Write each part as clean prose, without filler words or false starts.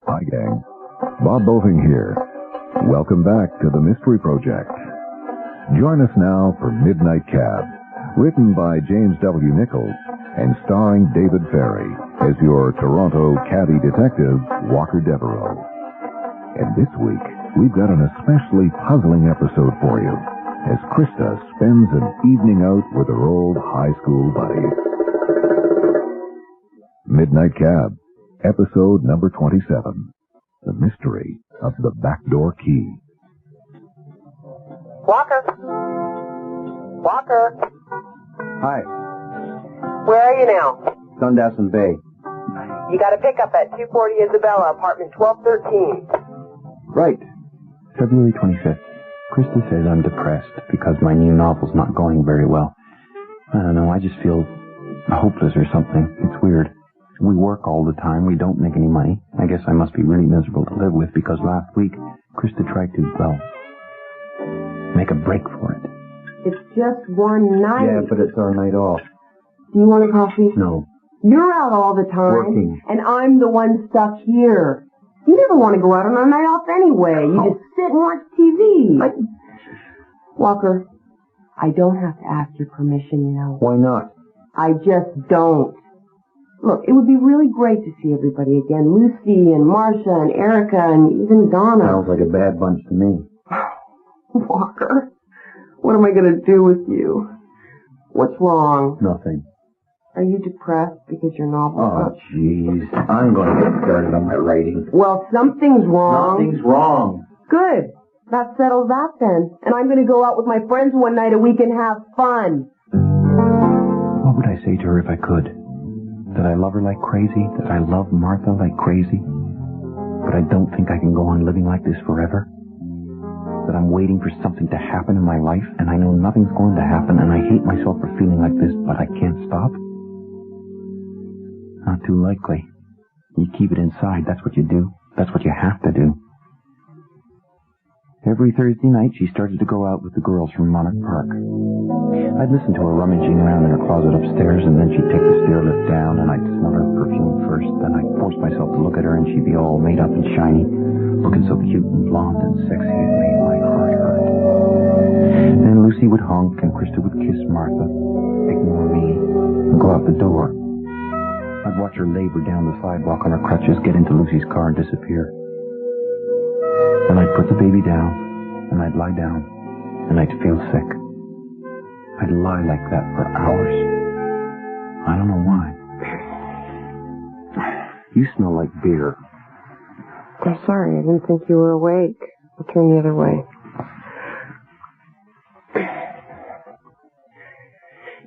Hi, gang. Bob Boving here. Welcome back to the Mystery Project. Join us now for Midnight Cab, written by James W. Nichols and starring David Ferry as your Toronto cabbie detective, Walker Devereux. And this week, we've got an especially puzzling episode for you as Krista spends an evening out with her old high school buddy. Midnight Cab, episode number 27, The Mystery of the Backdoor Key. Walker? Walker? Hi. Where are you now? Sundowson Bay. You got a pickup at 240 Isabella, apartment 1213. Right. February 25th. Krista says I'm depressed because my new novel's not going very well. I don't know, I just feel hopeless or something. It's weird. We work all the time. We don't make any money. I guess I must be really miserable to live with because last week, Krista tried to, make a break for it. It's just one night. Yeah, but it's our night off. Do you want a coffee? No. You're out all the time. Working. And I'm the one stuck here. You never want to go out on a night off anyway. You just sit and watch TV. Walker, I don't have to ask your permission, you know. Why not? I just don't. Look, it would be really great to see everybody again. Lucy and Marcia and Erica and even Donna. Sounds like a bad bunch to me. Walker, what am I going to do with you? What's wrong? Nothing. Are you depressed because your novel's Oh, jeez. I'm going to get started on my writing. Well, something's wrong. Nothing's wrong. Good. That settles that then. And I'm going to go out with my friends one night a week and have fun. What would I say to her if I could? That I love her like crazy? That I love Martha like crazy? But I don't think I can go on living like this forever? That I'm waiting for something to happen in my life and I know nothing's going to happen and I hate myself for feeling like this, but I can't stop? Not too likely. You keep it inside, that's what you do. That's what you have to do. Every Thursday night, she started to go out with the girls from Monarch Park. I'd listen to her rummaging around in her closet upstairs, and then she'd take the stair lift down, and I'd smell her perfume first. Then I'd force myself to look at her, and she'd be all made up and shiny, looking so cute and blonde and sexy it made my heart hurt. Then Lucy would honk, and Krista would kiss Martha, ignore me, and go out the door. I'd watch her labor down the sidewalk on her crutches, get into Lucy's car, and disappear. Then I'd put the baby down, and I'd lie down, and I'd feel sick. I'd lie like that for hours. I don't know why. You smell like beer. I'm sorry, I didn't think you were awake. I'll turn the other way.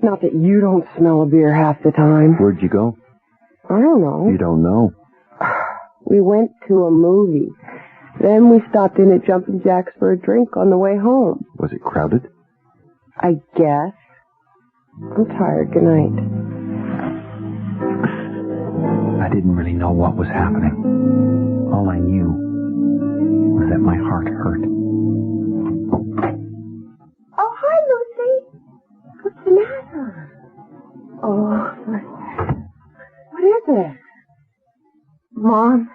Not that you don't smell a beer half the time. Where'd you go? I don't know. You don't know. We went to a movie. Then we stopped in at Jumpin' Jack's for a drink on the way home. Was it crowded? I guess. I'm tired. Good night. I didn't really know what was happening. All I knew was that my heart hurt. Oh, hi, Lucy. What's the matter? Oh, what is it? Mom,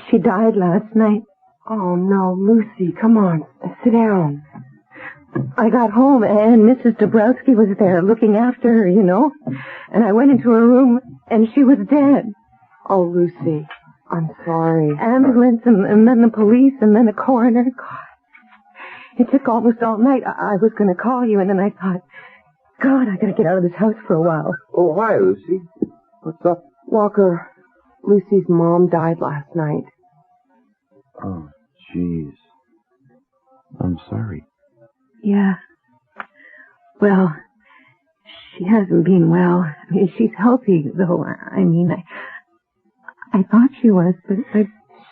she died last night. Oh, no, Lucy, come on, sit down. I got home and Mrs. Dabrowski was there looking after her, you know. And I went into her room and she was dead. Oh, Lucy, I'm sorry. Ambulance and then the police and then the coroner. God, it took almost all night. I was going to call you and then I thought, God, I got to get out of this house for a while. Oh, hi, Lucy. What's up? Walker, Lucy's mom died last night. Oh, jeez. I'm sorry. Yeah. Well, she hasn't been well. I mean, she's healthy, though. I mean, I thought she was, but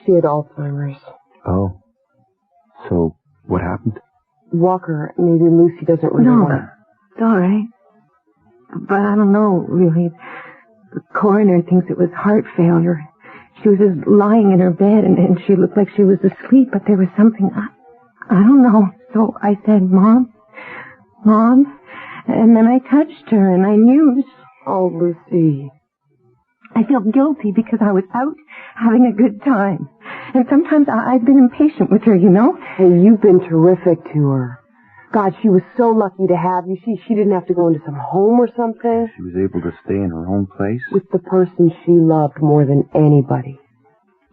she had Alzheimer's. Oh. So, what happened? Walker, maybe Lucy doesn't really want to... It's all right. But I don't know, really. The coroner thinks it was heart failure. She was just lying in her bed, and she looked like she was asleep, but there was something... I don't know. So I said, Mom, and then I touched her, and I knew... Oh, Lucy. I feel guilty because I was out having a good time. And sometimes I've been impatient with her, you know. Hey, you've been terrific to her. God, she was so lucky to have you. She didn't have to go into some home or something. She was able to stay in her own place? With the person she loved more than anybody.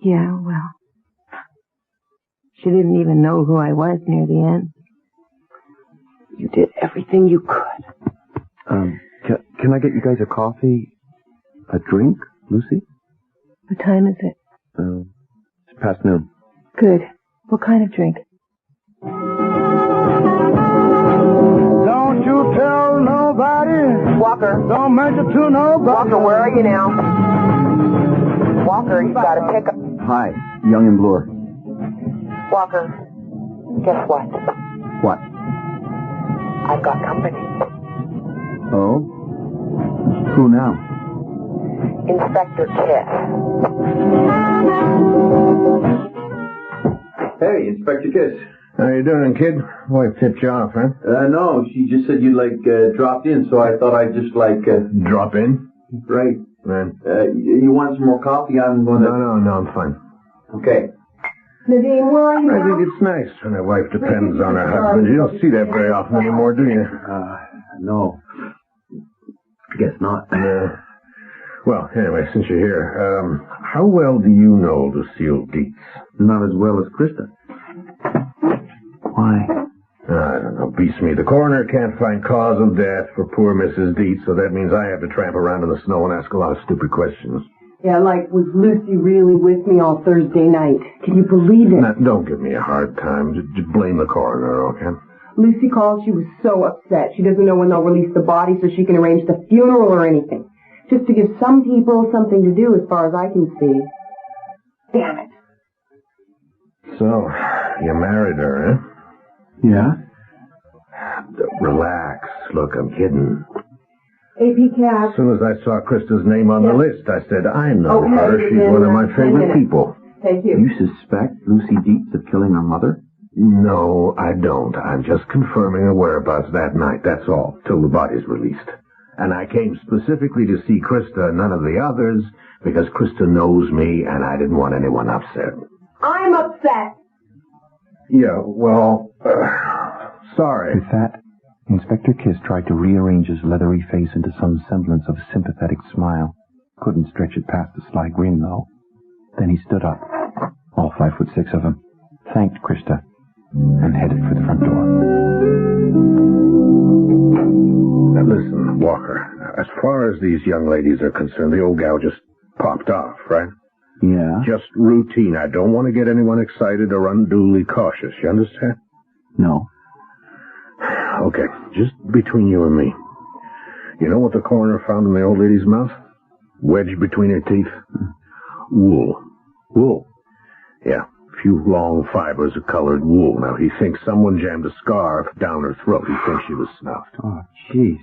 Yeah, well, she didn't even know who I was near the end. You did everything you could. Can I get you guys a coffee? A drink, Lucy? What time is it? It's past noon. Good. What kind of drink? Don't you tell nobody. Walker. Don't mention to nobody. Walker, where are you now? Walker, you've got to pick up. Hi, Young and Bloor. Walker, guess what? What? I've got company. Oh? Who now? Inspector Kiss. Hey, Inspector Kiss. How you doing, kid? Wife tipped you off, huh? No, she just said you'd, dropped in, so I thought I'd just, Drop in? Right. Man. You want some more coffee? No, I'm fine. Okay. Nadine, where are you I now? think it's nice when a wife depends on her husband. You don't see that very often anymore, do you? No. I guess not. Well, anyway, since you're here, how well do you know Lucille Dietz? Not as well as Krista. Why? I don't know. Beats me. The coroner can't find cause of death for poor Mrs. Dietz, so that means I have to tramp around in the snow and ask a lot of stupid questions. Yeah, was Lucy really with me all Thursday night? Can you believe it? Now, don't give me a hard time. Just blame the coroner, okay? Lucy called. She was so upset. She doesn't know when they'll release the body so she can arrange the funeral or anything. Just to give some people something to do as far as I can see. Damn it. So, you married her, huh? Yeah? Relax. Look, I'm kidding. AP Cab. As soon as I saw Krista's name on the list, I said, I know Okay, her. She's then, one of my 10 favorite minutes. people. Thank you. You suspect Lucy Dietz of killing her mother? No, I don't. I'm just confirming her whereabouts that night, that's all, till the body's released. And I came specifically to see Krista and none of the others, because Krista knows me, and I didn't want anyone upset. I'm upset. Yeah, well, sorry. With that, Inspector Kiss tried to rearrange his leathery face into some semblance of a sympathetic smile. Couldn't stretch it past the sly grin, though. Then he stood up, all 5'6" of him, thanked Krista, and headed for the front door. Now listen, Walker, as far as these young ladies are concerned, the old gal just popped off, right? Yeah? Just routine. I don't want to get anyone excited or unduly cautious, you understand? No. Okay, just between you and me. You know what the coroner found in the old lady's mouth? Wedged between her teeth? Wool. Wool? Yeah, a few long fibers of colored wool. Now, he thinks someone jammed a scarf down her throat. He thinks she was snuffed. Oh, jeez.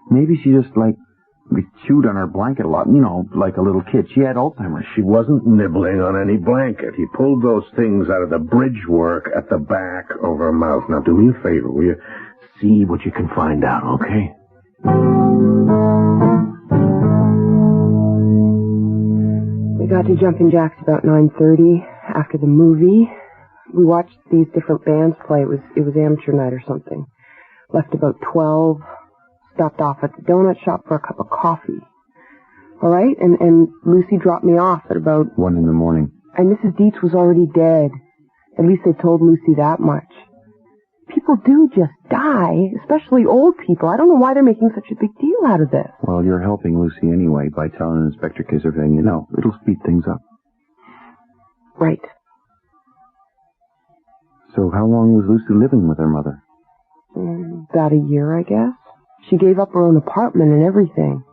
Maybe she just, chewed on her blanket a lot. You know, like a little kid. She had Alzheimer's. She wasn't nibbling on any blanket. He pulled those things out of the bridge work at the back of her mouth. Now, do me a favor, will you? See what you can find out, okay? We got to Jumpin' Jacks about 9:30 after the movie. We watched these different bands play. It was amateur night or something. Left about 12. Stopped off at the donut shop for a cup of coffee. All right? And Lucy dropped me off at about 1 a.m. And Mrs. Dietz was already dead. At least they told Lucy that much. People do just die, especially old people. I don't know why they're making such a big deal out of this. Well, you're helping Lucy anyway by telling Inspector Kiss everything you know. It'll speed things up. Right. So how long was Lucy living with her mother? About a year, I guess. She gave up her own apartment and everything.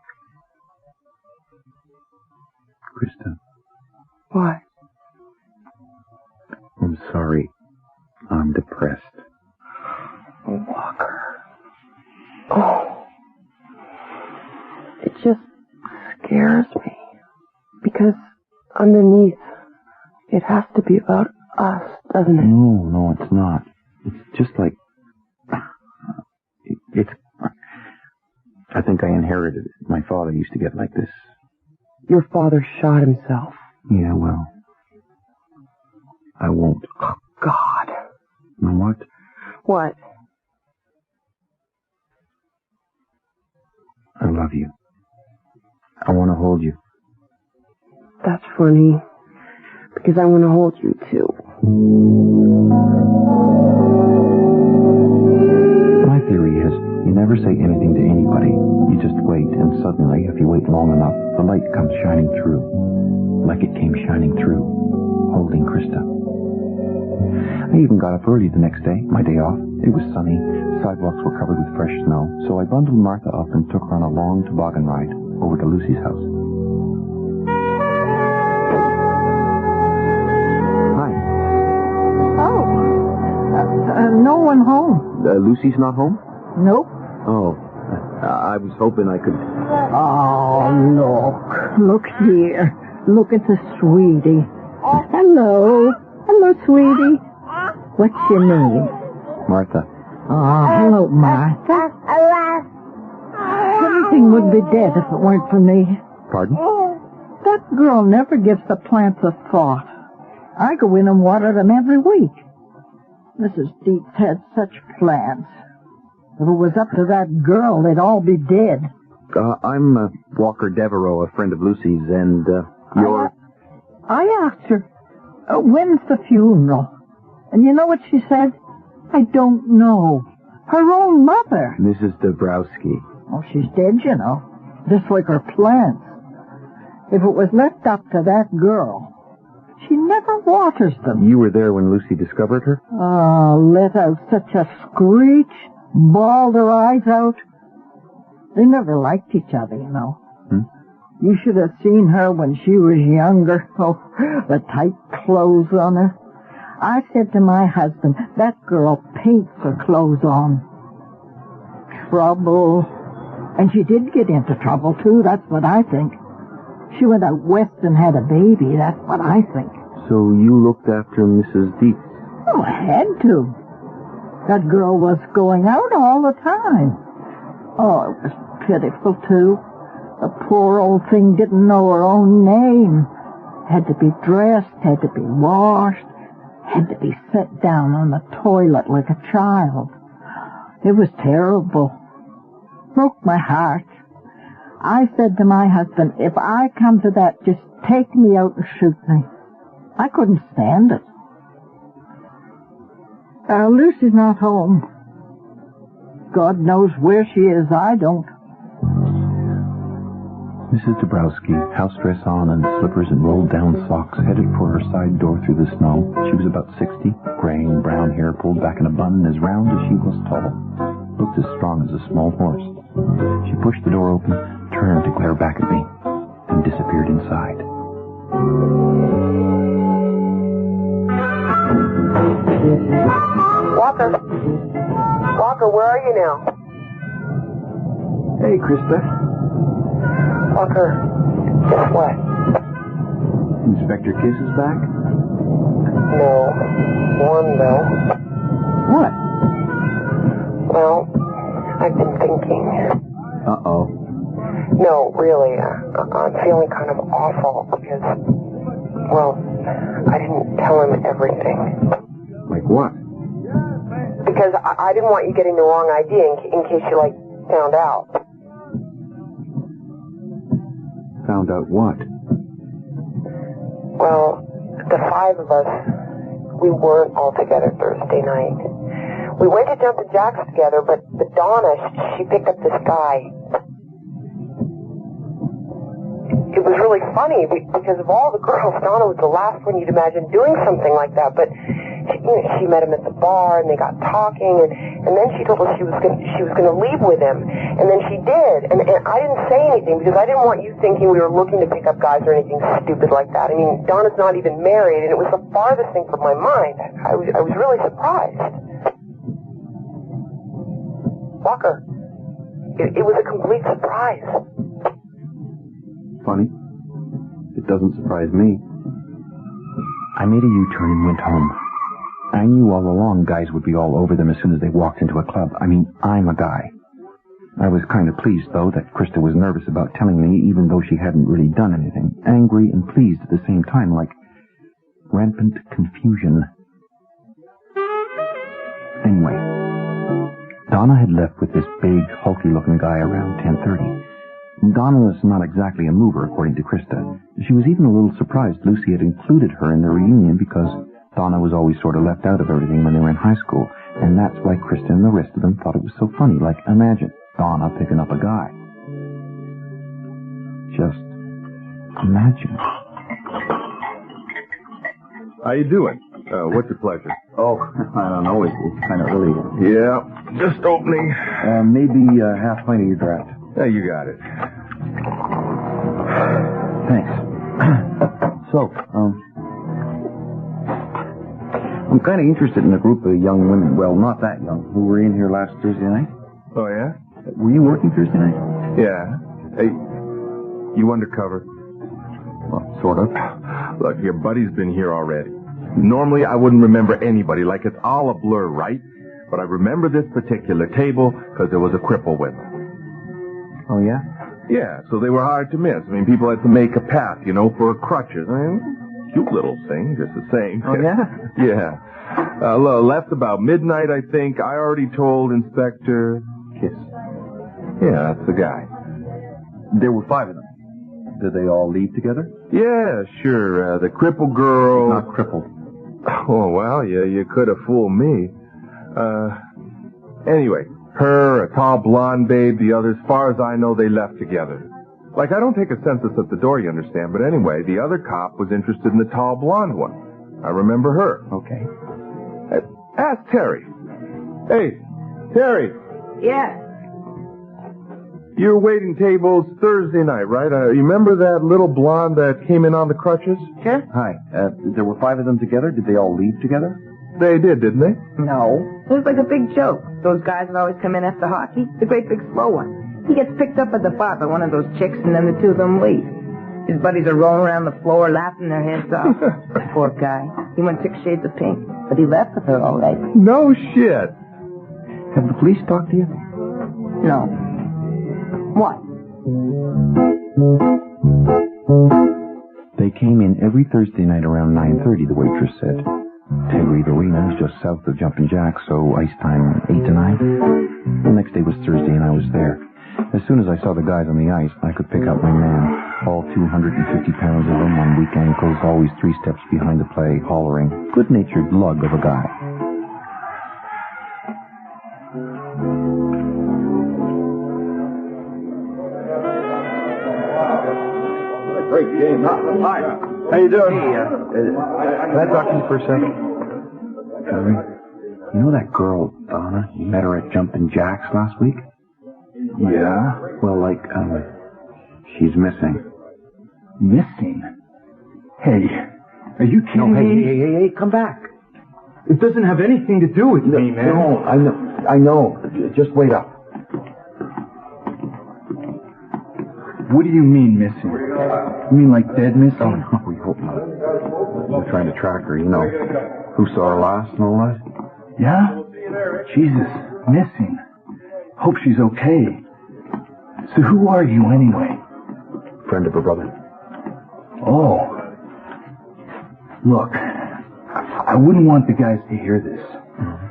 Krista. What? I'm sorry. I'm depressed. Walker. Oh. It just scares me. Because underneath, it has to be about us, doesn't it? No, it's not. It's just like... I think I inherited it. My father used to get like this. Your father shot himself. Yeah, well, I won't. Oh, God. You know what? What? I love you. I want to hold you. That's funny. Because I want to hold you, too. My theory is you never say anything to anybody. You just wait, and suddenly, if you wait long enough, the light comes shining through. Like it came shining through, holding Krista. I even got up early the next day, my day off. It was sunny. Sidewalks were covered with fresh snow, so I bundled Martha up and took her on a long toboggan ride over to Lucy's house. Hi. Oh, no one home. Lucy's not home? Nope. Oh, I was hoping I could... Oh, look here. Look at the sweetie. Hello, sweetie. What's your name? Martha. Oh, hello, Martha. Everything would be dead if it weren't for me. Pardon? That girl never gives the plants a thought. I go in and water them every week. Mrs. Dietz had such plants. If it was up to that girl, they'd all be dead. I'm Walker Devereux, a friend of Lucy's, and you're... I asked her, when's the funeral? And you know what she said? I don't know. Her own mother. Mrs. Dabrowski. Oh, she's dead, you know. Just like her plants. If it was left up to that girl, she never waters them. You were there when Lucy discovered her? Oh, let out such a screech, bawled her eyes out. They never liked each other, you know. You should have seen her when she was younger. Oh, the tight clothes on her. I said to my husband, that girl paints her clothes on. Trouble. And she did get into trouble, too. That's what I think. She went out west and had a baby. That's what I think. So you looked after Mrs. Dietz? Oh, I had to. That girl was going out all the time. Oh, it was pitiful, too. The poor old thing didn't know her own name. Had to be dressed, had to be washed, had to be set down on the toilet like a child. It was terrible. Broke my heart. I said to my husband, if I come to that, just take me out and shoot me. I couldn't stand it. Lucy's not home. God knows where she is. I don't. Mrs. Dabrowski, house dress on and slippers and rolled-down socks, headed for her side door through the snow. She was about 60, gray and brown hair pulled back in a bun, and as round as she was tall. Looked as strong as a small horse. She pushed the door open, turned to glare back at me, and disappeared inside. Walker, where are you now? Hey, Krista. Walker, guess what? Inspector Kiss is back? No. One, though. What? Well, I've been thinking. Uh-oh. No, really, I'm feeling kind of awful because, well, I didn't tell him everything. Like what? Because I didn't want you getting the wrong idea in case you, found out. Found out what? Well, the five of us, we weren't all together Thursday night. We went to Jumpin' Jacks together, but Donna, she picked up this guy. It was really funny because of all the girls, Donna was the last one you'd imagine doing something like that. But she met him at the bar and they got talking, and then she told us she was gonna leave with him, and then she did. And I didn't say anything because I didn't want you thinking we were looking to pick up guys or anything stupid like that. I mean, Donna's not even married, and it was the farthest thing from my mind. I was really surprised. Walker, it was a complete surprise. Funny. It doesn't surprise me. I made a U-turn and went home. I knew all along guys would be all over them as soon as they walked into a club. I mean, I'm a guy. I was kind of pleased, though, that Krista was nervous about telling me, even though she hadn't really done anything. Angry and pleased at the same time, like rampant confusion. Anyway, Donna had left with this big, hulky-looking guy around 10:30. Donna was not exactly a mover, according to Krista. She was even a little surprised Lucy had included her in the reunion because Donna was always sort of left out of everything when they were in high school, and that's why Krista and the rest of them thought it was so funny. Like, imagine Donna picking up a guy. Just imagine. How you doing? What's your pleasure? Oh, I don't know. It's kind of early. Yeah, just opening. Maybe half pint of your draft. Yeah, you got it. Thanks. So, I'm kind of interested in a group of young women, well, not that young, who were in here last Thursday night. Oh, yeah? Were you working Thursday night? Yeah. Hey, you undercover? Well, sort of. Look, your buddy's been here already. Normally, I wouldn't remember anybody, like it's all a blur, right? But I remember this particular table because there was a cripple with them. Oh, yeah? Yeah, so they were hard to miss. I mean, people had to make a path, for crutches. I mean, cute little thing, just the same. Oh, yeah? Yeah. Left about midnight, I think. I already told Inspector Kiss. Yeah, that's the guy. There were 5 of them. Did they all leave together? Yeah, sure. The cripple girl... Not crippled. Oh, well, yeah, you could have fooled me. Anyway, her, a tall blonde babe, the others, as far as I know, they left together. Like, I don't take a census at the door, you understand, but anyway, the other cop was interested in the tall blonde one. I remember her. Okay. Ask Terry. Hey, Terry. Yeah. You were waiting tables Thursday night, right? You remember that little blonde that came in on the crutches? Sure. Hi. There were 5 of them together. Did they all leave together? They did, didn't they? No. It was like a big joke. Those guys that always come in after hockey. The great big slow one. He gets picked up at the bar by one of those chicks, and then the 2 of them leave. His buddies are rolling around the floor, laughing their heads off. Poor guy. He went 6 shades of pink. But he left with her all right. No shit. Have the police talked to you? No. What? They came in every Thursday night around 9:30, the waitress said. Tailgate Arena is just south of Jumpin' Jacks, so ice time 8 to 9. The next day was Thursday, and I was there. As soon as I saw the guys on the ice, I could pick out my man. All 250 pounds of them on weak ankles, always 3 steps behind the play, hollering. Good-natured lug of a guy. Great game. Hi. How you doing? Hey, can I talk to you for a second? You know that girl, Donna? You met her at Jumpin' Jacks last week? Yeah? Well, she's missing. Missing? Hey, are you kidding me? Hey, come back. It doesn't have anything to do with me, man. No, I know. Just wait up. What do you mean, missing? You mean like dead missing? Oh, no, we hope not. We're trying to track her, Who saw her last and all that? Yeah? Jesus, missing. Hope she's okay. So who are you anyway? Friend of her brother. Oh. Look, I wouldn't want the guys to hear this.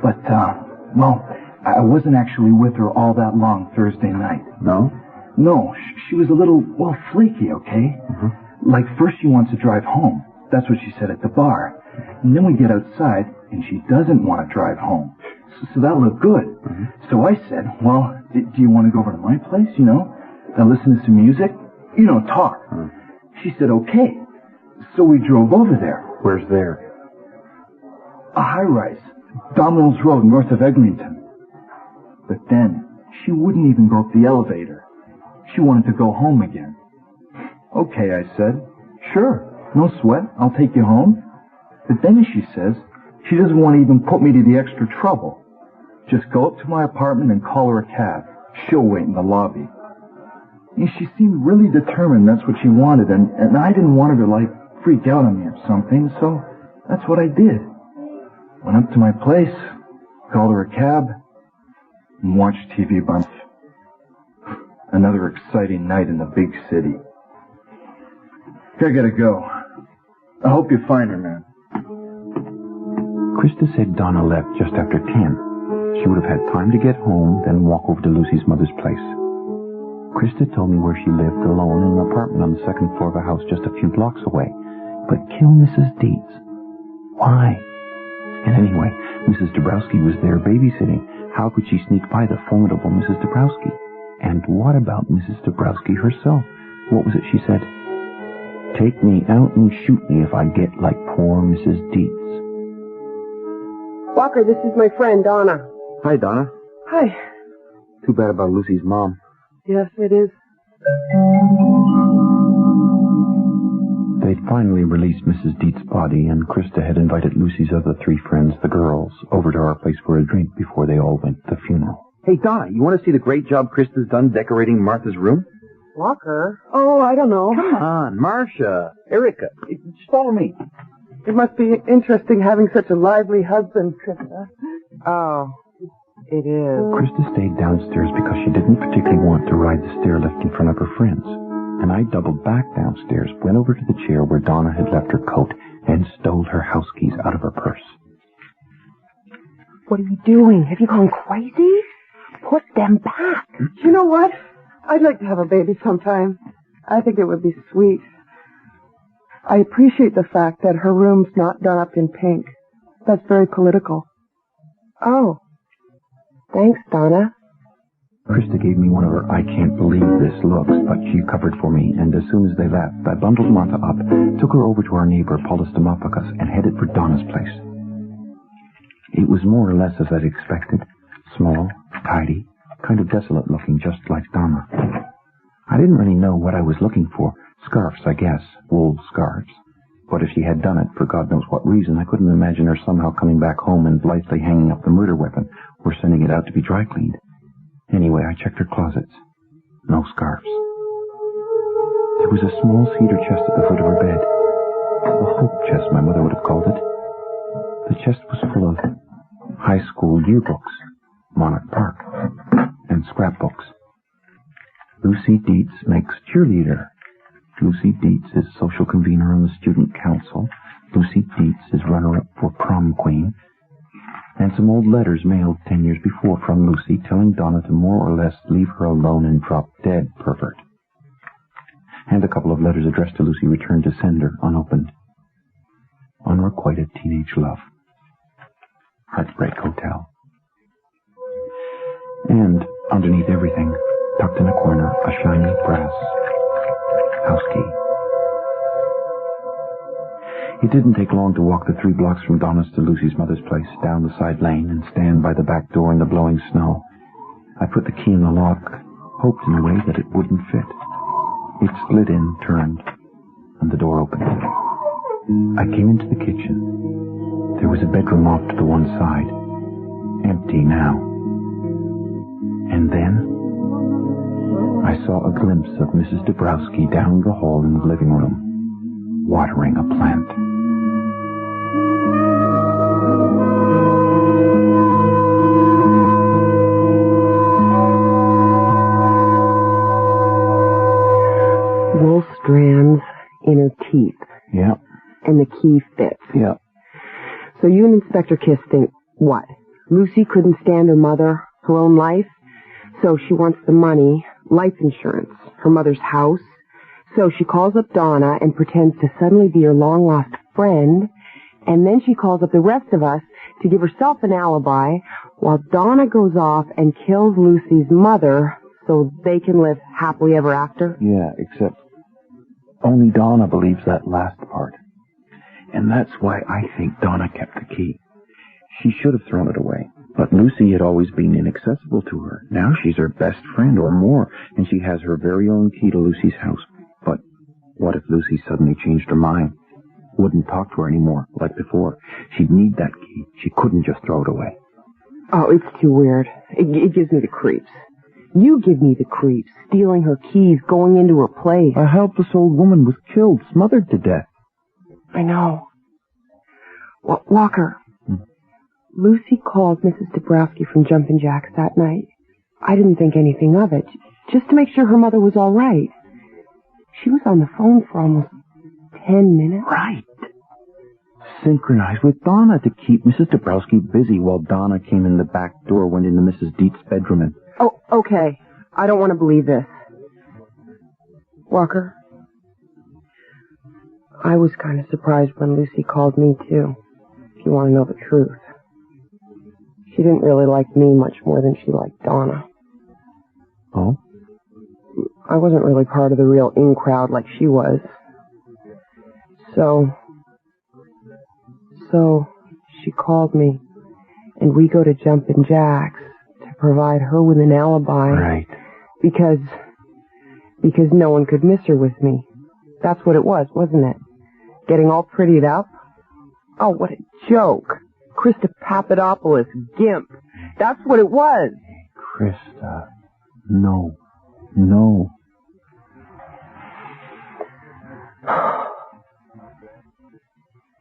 But, I wasn't actually with her all that long Thursday night. No? No, she was a little, flaky, okay? Mm-hmm. Like, first she wants to drive home. That's what she said at the bar. And then we get outside, and she doesn't want to drive home. So that looked good. Mm-hmm. So I said, do you want to go over to my place, and listen to some music? Talk. Mm-hmm. She said, okay. So we drove over there. Where's there? A high-rise. Domino's Road, north of Eglinton. But then, she wouldn't even go up the elevator. She wanted to go home again. Okay, I said. Sure, no sweat. I'll take you home. But then she says she doesn't want to even put me to the extra trouble. Just go up to my apartment and call her a cab. She'll wait in the lobby. And she seemed really determined that's what she wanted, and I didn't want her to, freak out on me or something, so that's what I did. Went up to my place, called her a cab, and watched TV a bunch. Another exciting night in the big city. I gotta go. I hope you find her, man. Krista said Donna left just after 10. She would have had time to get home, then walk over to Lucy's mother's place. Krista told me where she lived alone in an apartment on the second floor of a house just a few blocks away. But kill Mrs. Dietz? Why? And anyway, Mrs. Dabrowski was there babysitting. How could she sneak by the formidable Mrs. Dabrowski? And what about Mrs. Dabrowski herself? What was it she said? Take me out and shoot me if I get like poor Mrs. Dietz. Walker, this is my friend, Donna. Hi, Donna. Hi. Too bad about Lucy's mom. Yes, it is. They'd finally released Mrs. Dietz's body, and Krista had invited Lucy's other 3 friends, the girls, over to our place for a drink before they all went to the funeral. Hey, Donna, you want to see the great job Krista's done decorating Martha's room? Walker? Oh, I don't know. Come on, Marcia, Erica, just follow me. It must be interesting having such a lively husband, Krista. Oh, it is. Krista stayed downstairs because she didn't particularly want to ride the stair lift in front of her friends. And I doubled back downstairs, went over to the chair where Donna had left her coat, and stole her house keys out of her purse. What are you doing? Have you gone crazy? Put them back. You know what? I'd like to have a baby sometime. I think it would be sweet. I appreciate the fact that her room's not done up in pink. That's very political. Oh. Thanks, Donna. Krista gave me one of her I can't believe this looks, but she covered for me, and as soon as they left, I bundled Martha up, took her over to our neighbor, Paula Stomopoulos, and headed for Donna's place. It was more or less as I'd expected. Small, tidy, kind of desolate looking, just like Donna. I didn't really know what I was looking for. Scarves, I guess. Wool scarves. But if she had done it, for God knows what reason, I couldn't imagine her somehow coming back home and blithely hanging up the murder weapon, or sending it out to be dry cleaned. Anyway, I checked her closets. No scarves. There was a small cedar chest at the foot of her bed. A hope chest, my mother would have called it. The chest was full of high school yearbooks, Monarch Park, and scrapbooks. Lucy Dietz makes cheerleader. Lucy Dietz is social convener on the student council. Lucy Dietz is runner-up for prom queen. And some old letters mailed 10 years before from Lucy telling Donna to more or less leave her alone and drop dead, pervert. And a couple of letters addressed to Lucy returned to sender, unopened. Unrequited teenage love. Heartbreak Hotel. And underneath everything, tucked in a corner, a shiny brass house key. It didn't take long to walk the 3 blocks from Donna's to Lucy's mother's place, down the side lane, and stand by the back door in the blowing snow. I put the key in the lock, hoped in a way that it wouldn't fit. It slid in, turned, and the door opened. I came into the kitchen. There was a bedroom off to the one side, empty now. And then I saw a glimpse of Mrs. Dabrowski down the hall in the living room, watering a plant. Wool strands in her teeth. Yeah. And the key fits. Yeah. So you and Inspector Kiss think, what? Lucy couldn't stand her mother, her own life? So she wants the money, life insurance, her mother's house. So she calls up Donna and pretends to suddenly be her long-lost friend. And then she calls up the rest of us to give herself an alibi while Donna goes off and kills Lucy's mother so they can live happily ever after. Yeah, except only Donna believes that last part. And that's why I think Donna kept the key. She should have thrown it away. But Lucy had always been inaccessible to her. Now she's her best friend or more, and she has her very own key to Lucy's house. But what if Lucy suddenly changed her mind? Wouldn't talk to her anymore, like before. She'd need that key. She couldn't just throw it away. Oh, it's too weird. It gives me the creeps. You give me the creeps, stealing her keys, going into her place. A helpless old woman was killed, smothered to death. I know. Walker, Lucy called Mrs. Dabrowski from Jumpin' Jacks that night. I didn't think anything of it. just to make sure her mother was all right. She was on the phone for almost 10 minutes. Right. Synchronized with Donna to keep Mrs. Dabrowski busy while Donna came in the back door, went into Mrs. Dietz' bedroom and... Oh, okay. I don't want to believe this. Walker, I was kind of surprised when Lucy called me, too, if you want to know the truth. She didn't really like me much more than she liked Donna. Oh? I wasn't really part of the real in-crowd like she was. So she called me, and we go to Jumpin' Jack's to provide her with an alibi. Right. Because no one could miss her with me. That's what it was, wasn't it? Getting all prettied up? Oh, what a joke. Krista Papadopoulos, gimp. That's what it was. Krista. No.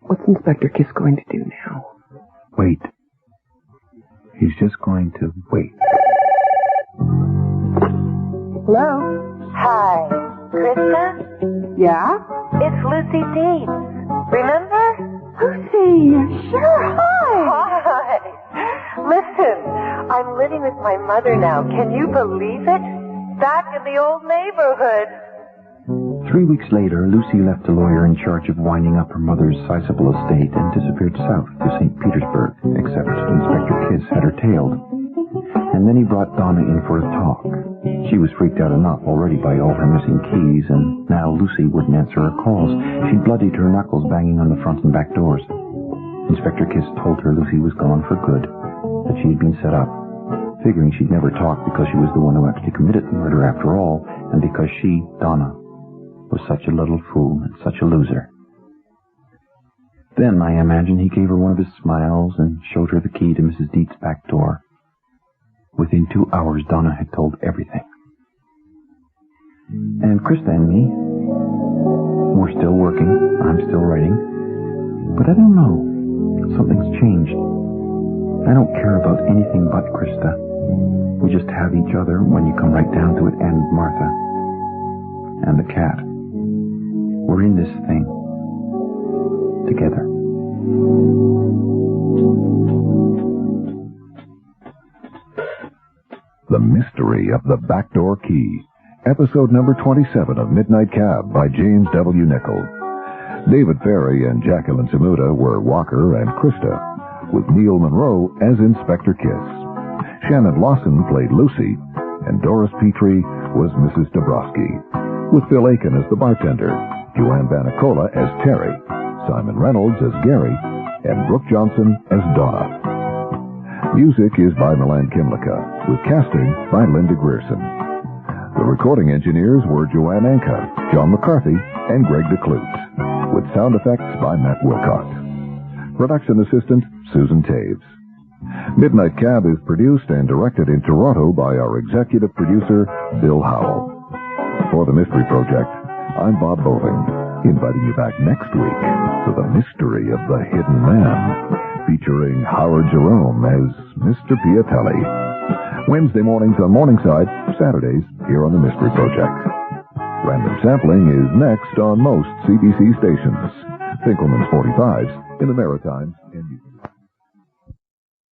What's Inspector Kiss going to do now? Wait. He's just going to wait. Hello? Hi. Krista? Yeah? It's Lucy Dietz. Remember? Lucy, sure, Hi. Listen, I'm living with my mother now. Can you believe it? Back in the old neighborhood. 3 weeks later, Lucy left a lawyer in charge of winding up her mother's sizable estate and disappeared south to St. Petersburg, except Inspector Kiss had her tailed. And then he brought Donna in for a talk. She was freaked out enough already by all her missing keys, and now Lucy wouldn't answer her calls. She'd bloodied her knuckles banging on the front and back doors. Inspector Kiss told her Lucy was gone for good, that she had been set up, figuring she'd never talk because she was the one who actually committed the murder after all, and because she, Donna, was such a little fool and such a loser. Then, I imagine, he gave her one of his smiles and showed her the key to Mrs. Dietz's back door. Within 2 hours, Donna had told everything. And Krista and me, we're still working. I'm still writing. But I don't know. Something's changed. I don't care about anything but Krista. We just have each other when you come right down to it, and Martha. And the cat. We're in this thing. Together. The Mystery of the Backdoor Key. Episode number 27 of Midnight Cab by James W. Nichols. David Ferry and Jacqueline Samuda were Walker and Krista, with Neil Monroe as Inspector Kiss. Shannon Lawson played Lucy, and Doris Petrie was Mrs. Dabrowski, with Phil Aiken as the bartender, Joanne Banicola as Terry, Simon Reynolds as Gary, and Brooke Johnson as Donna. Music is by Milan Kimlicka, with casting by Linda Grierson. The recording engineers were Joanne Anka, John McCarthy, and Greg DeClute, with sound effects by Matt Wilcott. Production assistant, Susan Taves. Midnight Cab is produced and directed in Toronto by our executive producer, Bill Howell. For the Mystery Project, I'm Bob Boving, inviting you back next week to the Mystery of the Hidden Man, featuring Howard Jerome as Mr. Piatelli. Wednesday mornings on Morningside, Saturdays here on the Mystery Project. Random sampling is next on most CBC stations. Finkelman's 45s in the Maritimes.